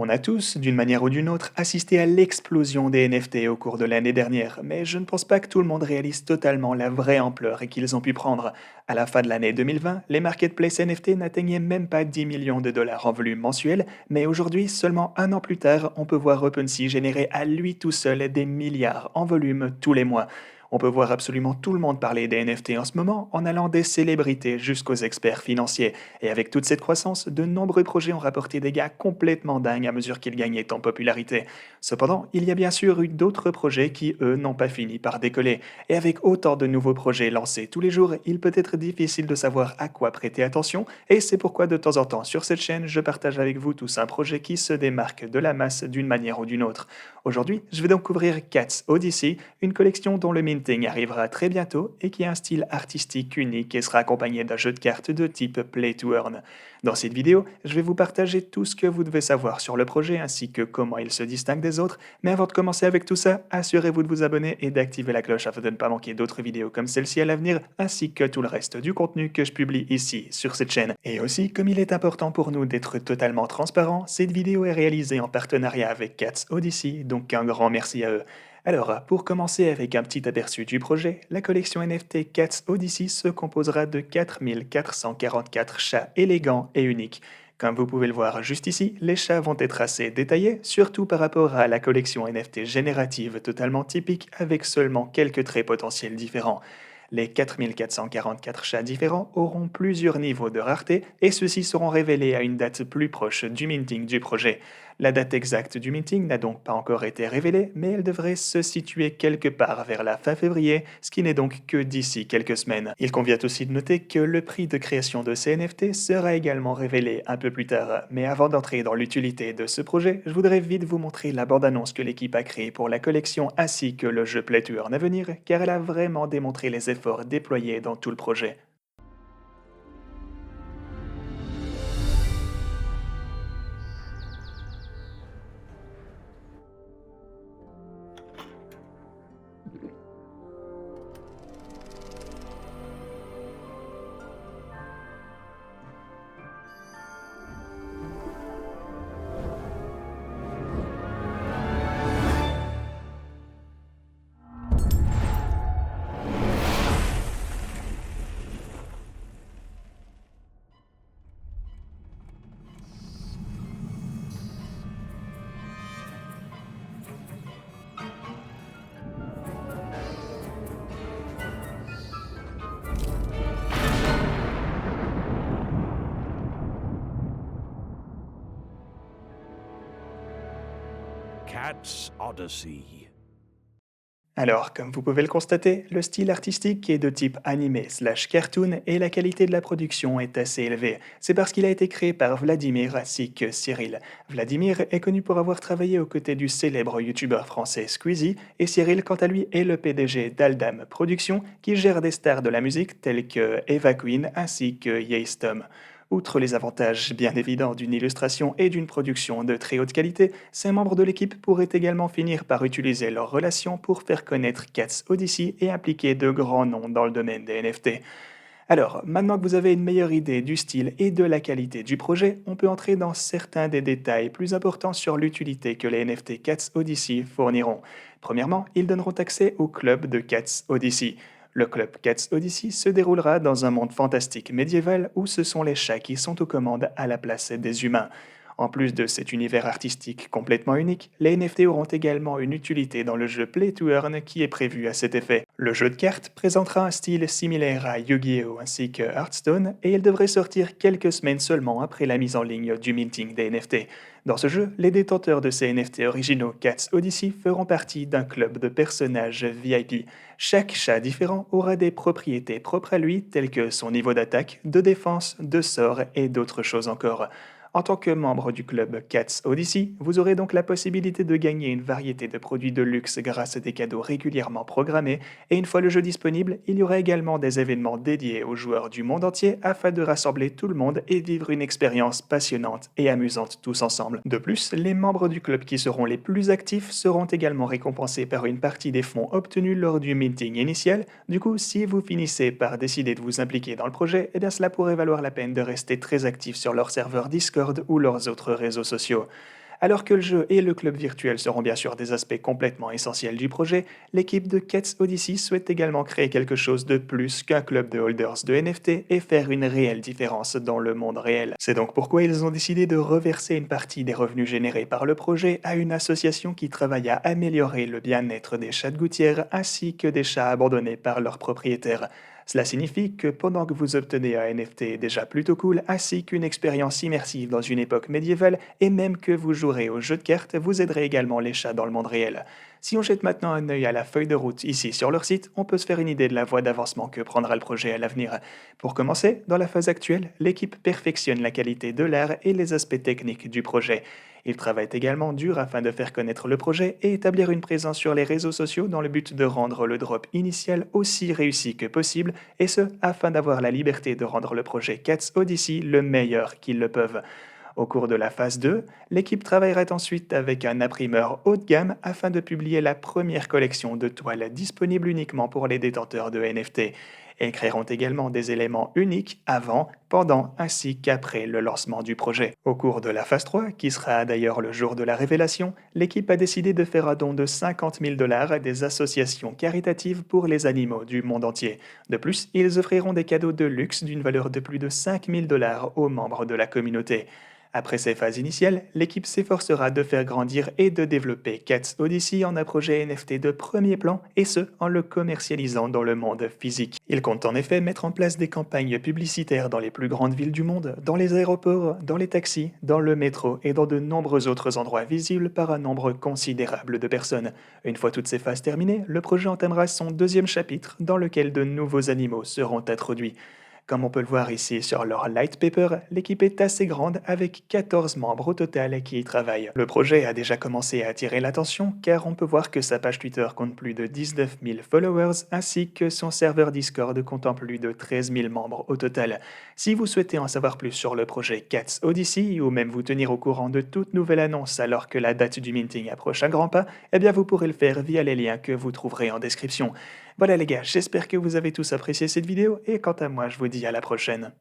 On a tous, d'une manière ou d'une autre, assisté à l'explosion des NFT au cours de l'année dernière, mais je ne pense pas que tout le monde réalise totalement la vraie ampleur qu'ils ont pu prendre. À la fin de l'année 2020, les marketplaces NFT n'atteignaient même pas 10 millions de dollars en volume mensuel, mais aujourd'hui, seulement un an plus tard, on peut voir OpenSea générer à lui tout seul des milliards en volume tous les mois. On peut voir absolument tout le monde parler des NFT en ce moment, en allant des célébrités jusqu'aux experts financiers. Et avec toute cette croissance, de nombreux projets ont rapporté des gains complètement dingues à mesure qu'ils gagnaient en popularité. Cependant, il y a bien sûr eu d'autres projets qui, eux, n'ont pas fini par décoller. Et avec autant de nouveaux projets lancés tous les jours, il peut être difficile de savoir à quoi prêter attention, et c'est pourquoi de temps en temps sur cette chaîne, je partage avec vous tous un projet qui se démarque de la masse d'une manière ou d'une autre. Aujourd'hui, je vais donc couvrir Cats Odyssey, une collection dont le minting arrivera très bientôt et qui a un style artistique unique et sera accompagné d'un jeu de cartes de type Play to Earn. Dans cette vidéo, je vais vous partager tout ce que vous devez savoir sur le projet ainsi que comment il se distingue des autres, mais avant de commencer avec tout ça, assurez-vous de vous abonner et d'activer la cloche afin de ne pas manquer d'autres vidéos comme celle-ci à l'avenir, ainsi que tout le reste du contenu que je publie ici sur cette chaîne. Et aussi, comme il est important pour nous d'être totalement transparent, cette vidéo est réalisée en partenariat avec Cats Odyssey, donc un grand merci à eux. Alors, pour commencer avec un petit aperçu du projet, la collection NFT Cats Odyssey se composera de 4444 chats élégants et uniques. Comme vous pouvez le voir juste ici, les chats vont être assez détaillés, surtout par rapport à la collection NFT générative totalement typique avec seulement quelques traits potentiels différents. Les 4444 chats différents auront plusieurs niveaux de rareté et ceux-ci seront révélés à une date plus proche du minting du projet. La date exacte du meeting n'a donc pas encore été révélée, mais elle devrait se situer quelque part vers la fin février, ce qui n'est donc que d'ici quelques semaines. Il convient aussi de noter que le prix de création de ces NFT sera également révélé un peu plus tard. Mais avant d'entrer dans l'utilité de ce projet, je voudrais vite vous montrer la bande-annonce que l'équipe a créée pour la collection ainsi que le jeu Play to Earn à venir, car elle a vraiment démontré les efforts déployés dans tout le projet. Cat's Odyssey. Alors, comme vous pouvez le constater, le style artistique est de type animé/cartoon et la qualité de la production est assez élevée. C'est parce qu'il a été créé par Vladimir ainsi que Cyril. Vladimir est connu pour avoir travaillé aux côtés du célèbre youtubeur français Squeezie et Cyril, quant à lui, est le PDG d'Aldam Productions qui gère des stars de la musique telles que Eva Queen ainsi que Yeastom. Outre les avantages bien évidents d'une illustration et d'une production de très haute qualité, ces membres de l'équipe pourraient également finir par utiliser leurs relations pour faire connaître Cats Odyssey et impliquer de grands noms dans le domaine des NFT. Alors, maintenant que vous avez une meilleure idée du style et de la qualité du projet, on peut entrer dans certains des détails plus importants sur l'utilité que les NFT Cats Odyssey fourniront. Premièrement, ils donneront accès au club de Cats Odyssey. Le club Cats Odyssey se déroulera dans un monde fantastique médiéval où ce sont les chats qui sont aux commandes à la place des humains. En plus de cet univers artistique complètement unique, les NFT auront également une utilité dans le jeu Play to Earn qui est prévu à cet effet. Le jeu de cartes présentera un style similaire à Yu-Gi-Oh! Ainsi que Hearthstone et il devrait sortir quelques semaines seulement après la mise en ligne du minting des NFT. Dans ce jeu, les détenteurs de ces NFT originaux Cats Odyssey feront partie d'un club de personnages VIP. Chaque chat différent aura des propriétés propres à lui telles que son niveau d'attaque, de défense, de sort et d'autres choses encore. En tant que membre du club Cats Odyssey, vous aurez donc la possibilité de gagner une variété de produits de luxe grâce à des cadeaux régulièrement programmés, et une fois le jeu disponible, il y aura également des événements dédiés aux joueurs du monde entier afin de rassembler tout le monde et vivre une expérience passionnante et amusante tous ensemble. De plus, les membres du club qui seront les plus actifs seront également récompensés par une partie des fonds obtenus lors du minting initial. Du coup, si vous finissez par décider de vous impliquer dans le projet, eh bien cela pourrait valoir la peine de rester très actif sur leur serveur Discord ou leurs autres réseaux sociaux. Alors que le jeu et le club virtuel seront bien sûr des aspects complètement essentiels du projet, l'équipe de Cats Odyssey souhaite également créer quelque chose de plus qu'un club de holders de NFT et faire une réelle différence dans le monde réel. C'est donc pourquoi ils ont décidé de reverser une partie des revenus générés par le projet à une association qui travaille à améliorer le bien-être des chats de gouttière ainsi que des chats abandonnés par leurs propriétaires. Cela signifie que pendant que vous obtenez un NFT déjà plutôt cool, ainsi qu'une expérience immersive dans une époque médiévale, et même que vous jouerez au jeu de cartes, vous aiderez également les chats dans le monde réel. Si on jette maintenant un œil à la feuille de route ici sur leur site, on peut se faire une idée de la voie d'avancement que prendra le projet à l'avenir. Pour commencer, dans la phase actuelle, l'équipe perfectionne la qualité de l'art et les aspects techniques du projet. Ils travaillent également dur afin de faire connaître le projet et établir une présence sur les réseaux sociaux dans le but de rendre le drop initial aussi réussi que possible, et ce, afin d'avoir la liberté de rendre le projet Cats Odyssey le meilleur qu'ils le peuvent. Au cours de la phase 2, l'équipe travaillera ensuite avec un imprimeur haut de gamme afin de publier la première collection de toiles disponible uniquement pour les détenteurs de NFT. Ils créeront également des éléments uniques avant, pendant ainsi qu'après le lancement du projet. Au cours de la phase 3, qui sera d'ailleurs le jour de la révélation, l'équipe a décidé de faire un don de 50 000 dollars à des associations caritatives pour les animaux du monde entier. De plus, ils offriront des cadeaux de luxe d'une valeur de plus de 5 000 dollars aux membres de la communauté. Après ces phases initiales, l'équipe s'efforcera de faire grandir et de développer Cats Odyssey en un projet NFT de premier plan, et ce, en le commercialisant dans le monde physique. Il compte en effet mettre en place des campagnes publicitaires dans les plus grandes villes du monde, dans les aéroports, dans les taxis, dans le métro et dans de nombreux autres endroits visibles par un nombre considérable de personnes. Une fois toutes ces phases terminées, le projet entamera son deuxième chapitre dans lequel de nouveaux animaux seront introduits. Comme on peut le voir ici sur leur light paper, l'équipe est assez grande avec 14 membres au total qui y travaillent. Le projet a déjà commencé à attirer l'attention car on peut voir que sa page Twitter compte plus de 19 000 followers ainsi que son serveur Discord comptant plus de 13 000 membres au total. Si vous souhaitez en savoir plus sur le projet Cats Odyssey ou même vous tenir au courant de toute nouvelle annonce alors que la date du minting approche à grands pas, eh bien vous pourrez le faire via les liens que vous trouverez en description. Voilà les gars, j'espère que vous avez tous apprécié cette vidéo et quant à moi je vous dis à la prochaine.